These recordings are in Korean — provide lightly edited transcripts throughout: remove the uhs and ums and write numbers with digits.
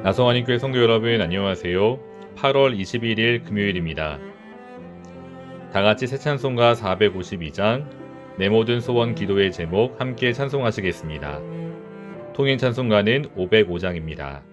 나성환인교회 성도 여러분, 안녕하세요. 8월 21일 금요일입니다. 다같이 새 찬송가 452장 내 모든 소원 기도의 제목 함께 찬송하시겠습니다. 통인 찬송가는 505장입니다.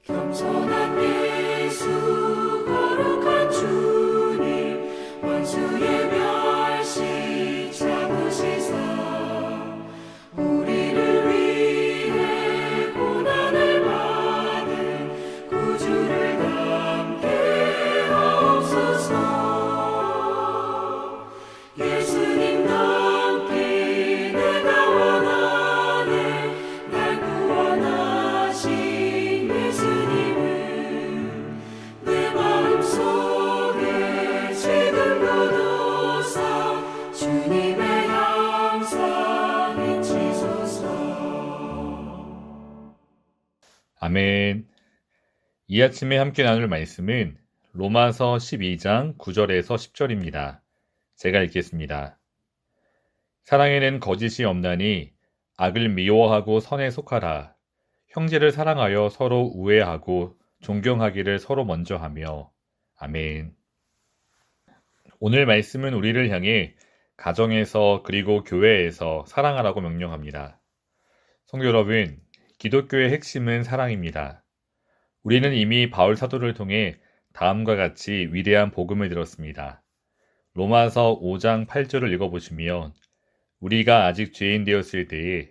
겸손한 예수 거룩한 주님 원수의 멸시 참으시사 우리를 위해 고난을 받은 구주를 닮게 하옵소서. 예수님 닮기 내가 원하네. 날 구원하신 내 마음속에 지금도 두사 주님의 형상 잊히소서. 아멘. 이 아침에 함께 나눌 말씀은 로마서 12장 9절에서 10절입니다. 제가 읽겠습니다. 사랑에는 거짓이 없나니 악을 미워하고 선에 속하라. 형제를 사랑하여 서로 우애하고 존경하기를 서로 먼저 하며. 아멘. 오늘 말씀은 우리를 향해 가정에서 그리고 교회에서 사랑하라고 명령합니다. 성도 여러분, 기독교의 핵심은 사랑입니다. 우리는 이미 바울 사도를 통해 다음과 같이 위대한 복음을 들었습니다. 로마서 5장 8절을 읽어보시면 우리가 아직 죄인 되었을 때에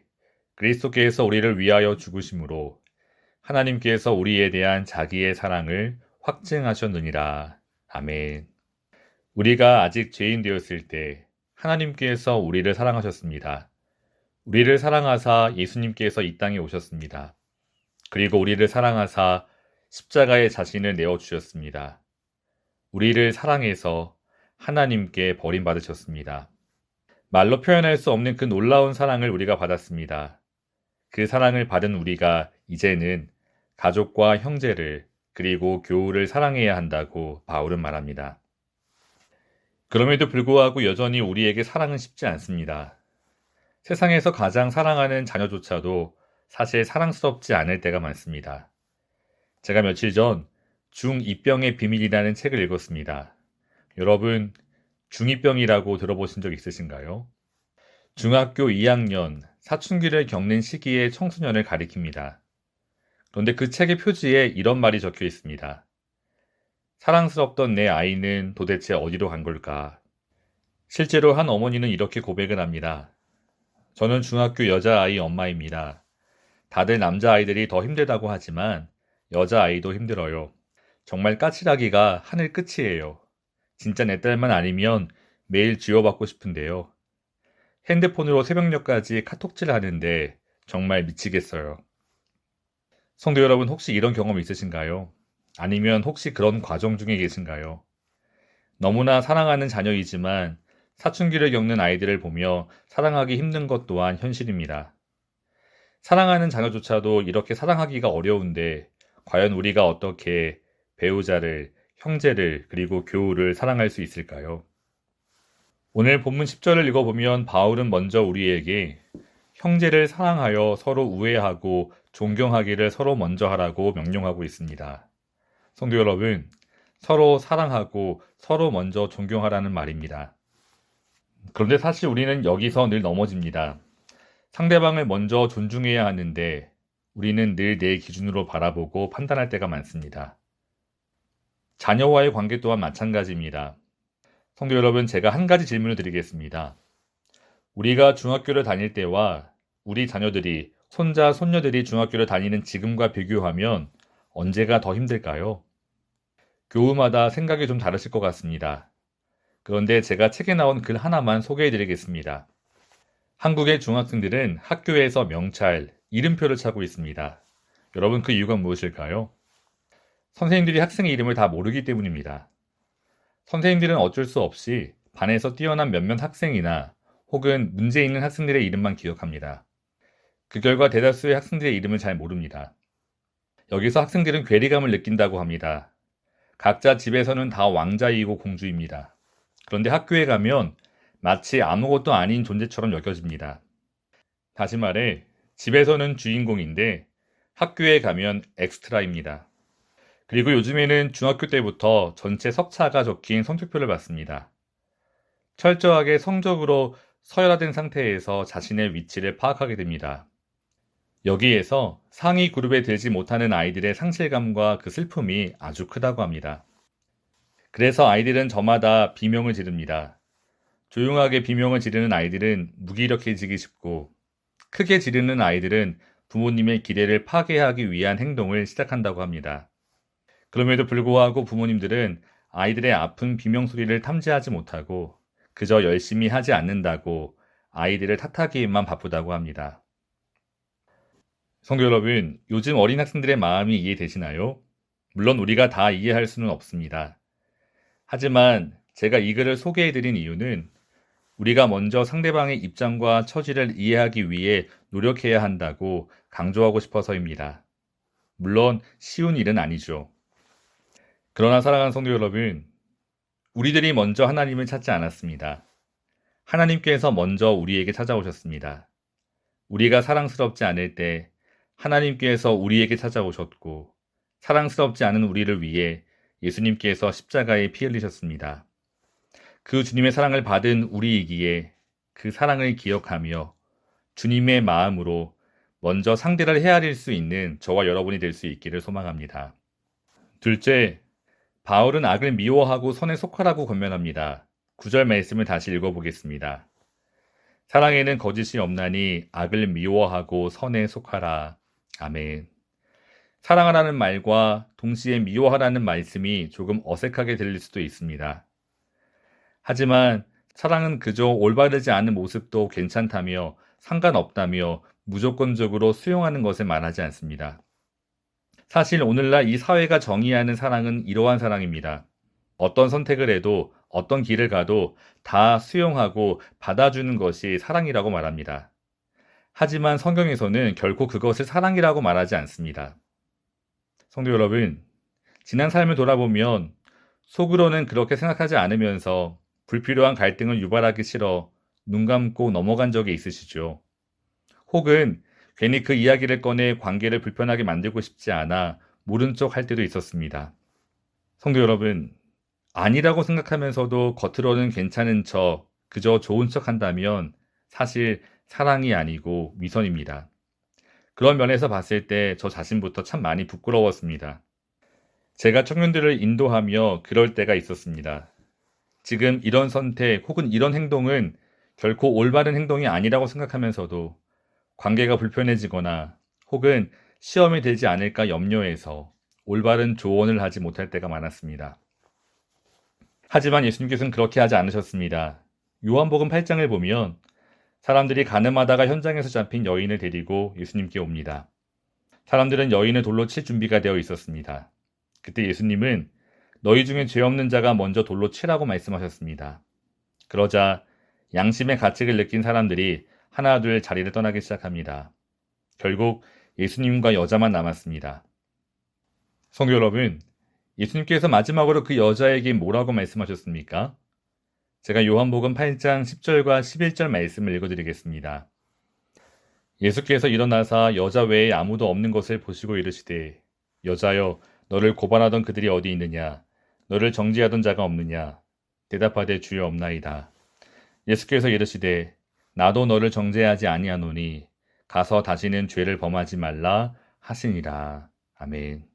그리스도께서 우리를 위하여 죽으심으로 하나님께서 우리에 대한 자기의 사랑을 확증하셨느니라. 아멘. 우리가 아직 죄인 되었을 때 하나님께서 우리를 사랑하셨습니다. 우리를 사랑하사 예수님께서 이 땅에 오셨습니다. 그리고 우리를 사랑하사 십자가에 자신을 내어주셨습니다. 우리를 사랑해서 하나님께 버림받으셨습니다. 말로 표현할 수 없는 그 놀라운 사랑을 우리가 받았습니다. 그 사랑을 받은 우리가 이제는 가족과 형제를 그리고 교우를 사랑해야 한다고 바울은 말합니다. 그럼에도 불구하고 여전히 우리에게 사랑은 쉽지 않습니다. 세상에서 가장 사랑하는 자녀조차도 사실 사랑스럽지 않을 때가 많습니다. 제가 며칠 전 중2병의 비밀이라는 책을 읽었습니다. 여러분, 중2병이라고 들어보신 적 있으신가요? 중학교 2학년 사춘기를 겪는 시기의 청소년을 가리킵니다. 그런데 그 책의 표지에 이런 말이 적혀 있습니다. 사랑스럽던 내 아이는 도대체 어디로 간 걸까? 실제로 한 어머니는 이렇게 고백을 합니다. 저는 중학교 여자아이 엄마입니다. 다들 남자아이들이 더 힘들다고 하지만 여자아이도 힘들어요. 정말 까칠하기가 하늘 끝이에요. 진짜 내 딸만 아니면 매일 지워받고 싶은데요. 핸드폰으로 새벽녘까지 카톡질 하는데 정말 미치겠어요. 성도 여러분, 혹시 이런 경험 있으신가요? 아니면 혹시 그런 과정 중에 계신가요? 너무나 사랑하는 자녀이지만 사춘기를 겪는 아이들을 보며 사랑하기 힘든 것 또한 현실입니다. 사랑하는 자녀조차도 이렇게 사랑하기가 어려운데 과연 우리가 어떻게 배우자를, 형제를, 그리고 교우를 사랑할 수 있을까요? 오늘 본문 10절을 읽어보면 바울은 먼저 우리에게 형제를 사랑하여 서로 우애하고 존경하기를 서로 먼저 하라고 명령하고 있습니다. 성도 여러분, 서로 사랑하고 서로 먼저 존경하라는 말입니다. 그런데 사실 우리는 여기서 늘 넘어집니다. 상대방을 먼저 존중해야 하는데 우리는 늘 내 기준으로 바라보고 판단할 때가 많습니다. 자녀와의 관계 또한 마찬가지입니다. 성도 여러분, 제가 한 가지 질문을 드리겠습니다. 우리가 중학교를 다닐 때와 우리 자녀들이, 손자, 손녀들이 중학교를 다니는 지금과 비교하면 언제가 더 힘들까요? 교우마다 생각이 좀 다르실 것 같습니다. 그런데 제가 책에 나온 글 하나만 소개해 드리겠습니다. 한국의 중학생들은 학교에서 명찰, 이름표를 차고 있습니다. 여러분, 그 이유가 무엇일까요? 선생님들이 학생의 이름을 다 모르기 때문입니다. 선생님들은 어쩔 수 없이 반에서 뛰어난 몇몇 학생이나 혹은 문제 있는 학생들의 이름만 기억합니다. 그 결과 대다수의 학생들의 이름을 잘 모릅니다. 여기서 학생들은 괴리감을 느낀다고 합니다. 각자 집에서는 다 왕자이고 공주입니다. 그런데 학교에 가면 마치 아무것도 아닌 존재처럼 여겨집니다. 다시 말해, 집에서는 주인공인데 학교에 가면 엑스트라입니다. 그리고 요즘에는 중학교 때부터 전체 석차가 적힌 성적표를 받습니다. 철저하게 성적으로 서열화된 상태에서 자신의 위치를 파악하게 됩니다. 여기에서 상위 그룹에 들지 못하는 아이들의 상실감과 그 슬픔이 아주 크다고 합니다. 그래서 아이들은 저마다 비명을 지릅니다. 조용하게 비명을 지르는 아이들은 무기력해지기 쉽고, 크게 지르는 아이들은 부모님의 기대를 파괴하기 위한 행동을 시작한다고 합니다. 그럼에도 불구하고 부모님들은 아이들의 아픈 비명 소리를 탐지하지 못하고 그저 열심히 하지 않는다고 아이들을 탓하기에만 바쁘다고 합니다. 성도 여러분, 요즘 어린 학생들의 마음이 이해되시나요? 물론 우리가 다 이해할 수는 없습니다. 하지만 제가 이 글을 소개해드린 이유는 우리가 먼저 상대방의 입장과 처지를 이해하기 위해 노력해야 한다고 강조하고 싶어서입니다. 물론 쉬운 일은 아니죠. 그러나 사랑하는 성도 여러분, 우리들이 먼저 하나님을 찾지 않았습니다. 하나님께서 먼저 우리에게 찾아오셨습니다. 우리가 사랑스럽지 않을 때 하나님께서 우리에게 찾아오셨고, 사랑스럽지 않은 우리를 위해 예수님께서 십자가에 피 흘리셨습니다. 그 주님의 사랑을 받은 우리이기에 그 사랑을 기억하며 주님의 마음으로 먼저 상대를 헤아릴 수 있는 저와 여러분이 될 수 있기를 소망합니다. 둘째, 바울은 악을 미워하고 선에 속하라고 권면합니다. 9절 말씀을 다시 읽어보겠습니다. 사랑에는 거짓이 없나니 악을 미워하고 선에 속하라. 아멘. 사랑하라는 말과 동시에 미워하라는 말씀이 조금 어색하게 들릴 수도 있습니다. 하지만 사랑은 그저 올바르지 않은 모습도 괜찮다며 상관없다며 무조건적으로 수용하는 것을 말하지 않습니다. 사실 오늘날 이 사회가 정의하는 사랑은 이러한 사랑입니다. 어떤 선택을 해도 어떤 길을 가도 다 수용하고 받아주는 것이 사랑이라고 말합니다. 하지만 성경에서는 결코 그것을 사랑이라고 말하지 않습니다. 성도 여러분, 지난 삶을 돌아보면 속으로는 그렇게 생각하지 않으면서 불필요한 갈등을 유발하기 싫어 눈 감고 넘어간 적이 있으시죠? 혹은 괜히 그 이야기를 꺼내 관계를 불편하게 만들고 싶지 않아 모른 척 할 때도 있었습니다. 성도 여러분, 아니라고 생각하면서도 겉으로는 괜찮은 척, 그저 좋은 척 한다면 사실 사랑이 아니고 위선입니다. 그런 면에서 봤을 때 저 자신부터 참 많이 부끄러웠습니다. 제가 청년들을 인도하며 그럴 때가 있었습니다. 지금 이런 선택 혹은 이런 행동은 결코 올바른 행동이 아니라고 생각하면서도 관계가 불편해지거나 혹은 시험이 되지 않을까 염려해서 올바른 조언을 하지 못할 때가 많았습니다. 하지만 예수님께서는 그렇게 하지 않으셨습니다. 요한복음 8장을 보면 사람들이 가늠하다가 현장에서 잡힌 여인을 데리고 예수님께 옵니다. 사람들은 여인을 돌로 칠 준비가 되어 있었습니다. 그때 예수님은 너희 중에 죄 없는 자가 먼저 돌로 치라고 말씀하셨습니다. 그러자 양심의 가책을 느낀 사람들이 하나둘 자리를 떠나기 시작합니다. 결국 예수님과 여자만 남았습니다. 성도 여러분, 예수님께서 마지막으로 그 여자에게 뭐라고 말씀하셨습니까? 제가 요한복음 8장 10절과 11절 말씀을 읽어드리겠습니다. 예수께서 일어나사 여자 외에 아무도 없는 것을 보시고 이르시되 여자여 너를 고발하던 그들이 어디 있느냐 너를 정죄하던 자가 없느냐 대답하되 주여 없나이다. 예수께서 이르시되 나도 너를 정죄하지 아니하노니 가서 다시는 죄를 범하지 말라 하시니라. 아멘.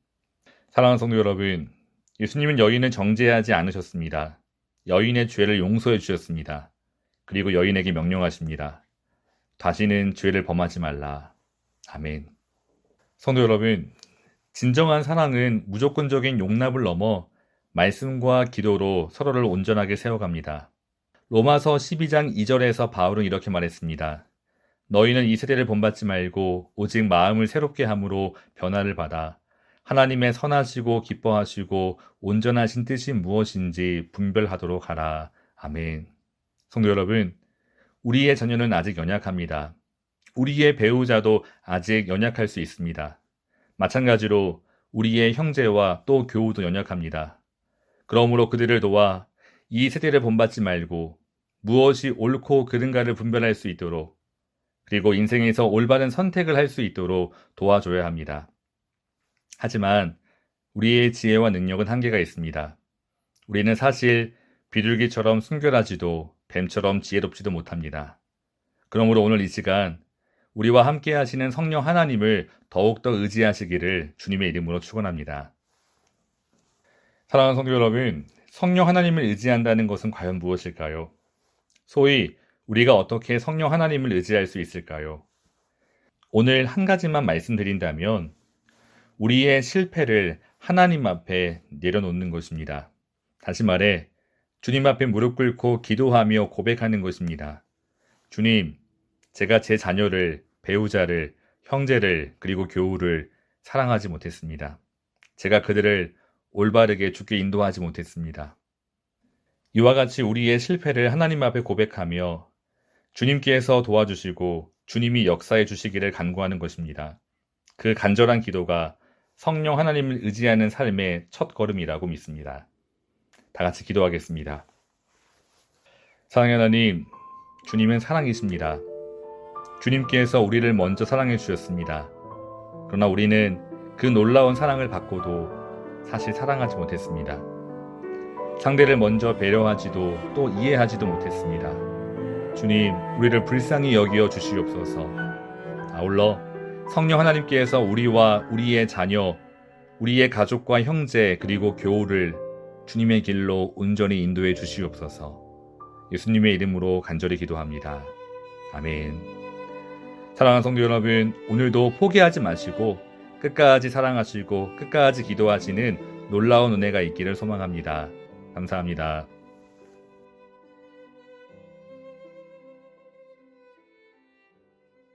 사랑하는 성도 여러분, 예수님은 여인을 정죄하지 않으셨습니다. 여인의 죄를 용서해 주셨습니다. 그리고 여인에게 명령하십니다. 다시는 죄를 범하지 말라. 아멘. 성도 여러분, 진정한 사랑은 무조건적인 용납을 넘어 말씀과 기도로 서로를 온전하게 세워갑니다. 로마서 12장 2절에서 바울은 이렇게 말했습니다. 너희는 이 세대를 본받지 말고 오직 마음을 새롭게 함으로 변화를 받아 하나님의 선하시고 기뻐하시고 온전하신 뜻이 무엇인지 분별하도록 하라. 아멘. 성도 여러분, 우리의 자녀는 아직 연약합니다. 우리의 배우자도 아직 연약할 수 있습니다. 마찬가지로 우리의 형제와 또 교우도 연약합니다. 그러므로 그들을 도와 이 세대를 본받지 말고 무엇이 옳고 그른가를 분별할 수 있도록 그리고 인생에서 올바른 선택을 할 수 있도록 도와줘야 합니다. 하지만 우리의 지혜와 능력은 한계가 있습니다. 우리는 사실 비둘기처럼 순결하지도 뱀처럼 지혜롭지도 못합니다. 그러므로 오늘 이 시간 우리와 함께 하시는 성령 하나님을 더욱더 의지하시기를 주님의 이름으로 축원합니다. 사랑하는 성도 여러분, 성령 하나님을 의지한다는 것은 과연 무엇일까요? 소위 우리가 어떻게 성령 하나님을 의지할 수 있을까요? 오늘 한 가지만 말씀드린다면 우리의 실패를 하나님 앞에 내려놓는 것입니다. 다시 말해 주님 앞에 무릎 꿇고 기도하며 고백하는 것입니다. 주님, 제가 제 자녀를, 배우자를, 형제를, 그리고 교우를 사랑하지 못했습니다. 제가 그들을 올바르게 주께 인도하지 못했습니다. 이와 같이 우리의 실패를 하나님 앞에 고백하며 주님께서 도와주시고 주님이 역사해 주시기를 간구하는 것입니다. 그 간절한 기도가 성령 하나님을 의지하는 삶의 첫 걸음이라고 믿습니다. 다 같이 기도하겠습니다. 사랑의 하나님, 주님은 사랑이십니다. 주님께서 우리를 먼저 사랑해 주셨습니다. 그러나 우리는 그 놀라운 사랑을 받고도 사실 사랑하지 못했습니다. 상대를 먼저 배려하지도 또 이해하지도 못했습니다. 주님, 우리를 불쌍히 여기어 주시옵소서. 아울러 성령 하나님께서 우리와 우리의 자녀, 우리의 가족과 형제 그리고 교우를 주님의 길로 온전히 인도해 주시옵소서. 예수님의 이름으로 간절히 기도합니다. 아멘. 사랑하는 성도 여러분, 오늘도 포기하지 마시고 끝까지 사랑하시고 끝까지 기도하시는 놀라운 은혜가 있기를 소망합니다. 감사합니다.